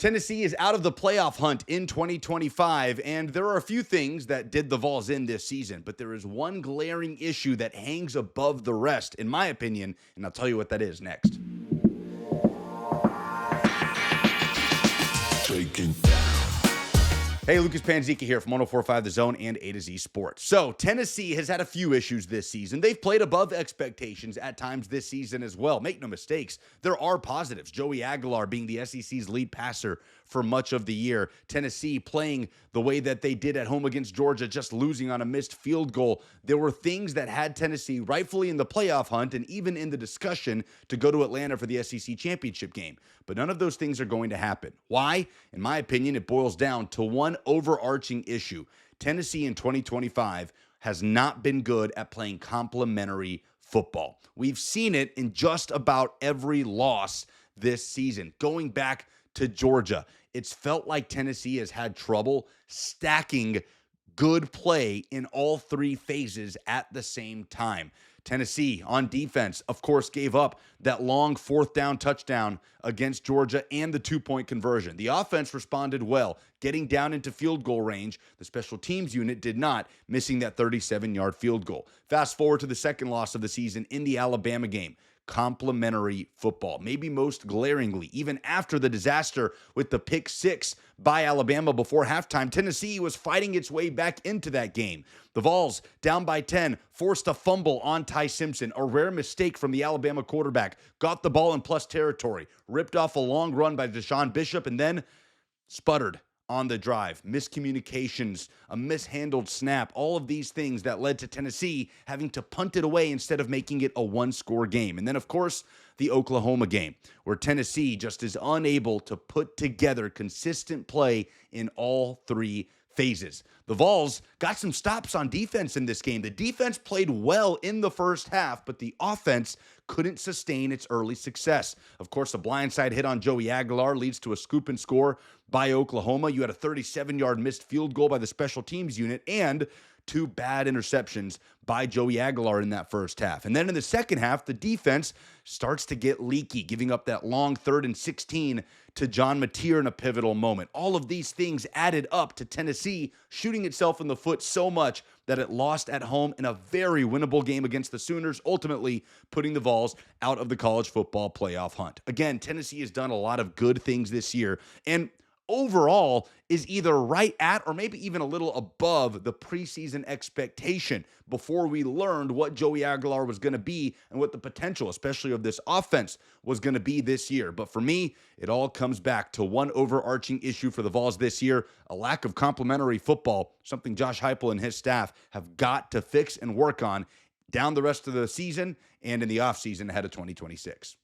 Tennessee is out of the playoff hunt in 2025, and there are a few things that did the Vols in this season, but there is one glaring issue that hangs above the rest, in my opinion, and I'll tell you what that is next. Taking. Hey, Lucas Panzica here from 104.5 The Zone and A to Z Sports. So, Tennessee has had a few issues this season. They've played above expectations at times this season as well. Make no mistakes, there are positives. Joey Aguilar being the SEC's lead passer for much of the year. Tennessee playing the way that they did at home against Georgia, just losing on a missed field goal. There were things that had Tennessee rightfully in the playoff hunt and even in the discussion to go to Atlanta for the SEC championship game. But none of those things are going to happen. Why? In my opinion, it boils down to one overarching issue. Tennessee in 2025 has not been good at playing complementary football. We've seen it in just about every loss this season. Going back to Georgia, it's felt like Tennessee has had trouble stacking good play in all three phases at the same time. Tennessee on defense, of course, gave up that long fourth down touchdown against Georgia and the two-point conversion. The offense responded well, getting down into field goal range. The special teams unit did not, missing that 37-yard field goal. Fast forward to the second loss of the season in the Alabama game. Complementary football, maybe most glaringly, even after the disaster with the pick six by Alabama before halftime, Tennessee was fighting its way back into that game. The Vols, down by 10, forced a fumble on Ty Simpson, a rare mistake from the Alabama quarterback, got the ball in plus territory, ripped off a long run by Deshaun Bishop, and then sputtered on the drive. Miscommunications, a mishandled snap, all of these things that led to Tennessee having to punt it away instead of making it a one-score game. And then, of course, the Oklahoma game, where Tennessee just is unable to put together consistent play in all three phases. The Vols got some stops on defense in this game. The defense played well in the first half, but the offense couldn't sustain its early success. Of course, a blindside hit on Joey Aguilar leads to a scoop and score by Oklahoma. You had a 37-yard missed field goal by the special teams unit and two bad interceptions by Joey Aguilar in that first half. And then in the second half, the defense starts to get leaky, giving up that long 3rd and 16 to John Mateer in a pivotal moment. All of these things added up to Tennessee shooting itself in the foot so much that it lost at home in a very winnable game against the Sooners, ultimately putting the Vols out of the college football playoff hunt. Again, Tennessee has done a lot of good things this year, and overall is either right at or maybe even a little above the preseason expectation before we learned what Joey Aguilar was going to be and what the potential, especially of this offense, was going to be this year. But for me, it all comes back to one overarching issue for the Vols this year, a lack of complementary football, something Josh Heupel and his staff have got to fix and work on down the rest of the season and in the offseason ahead of 2026.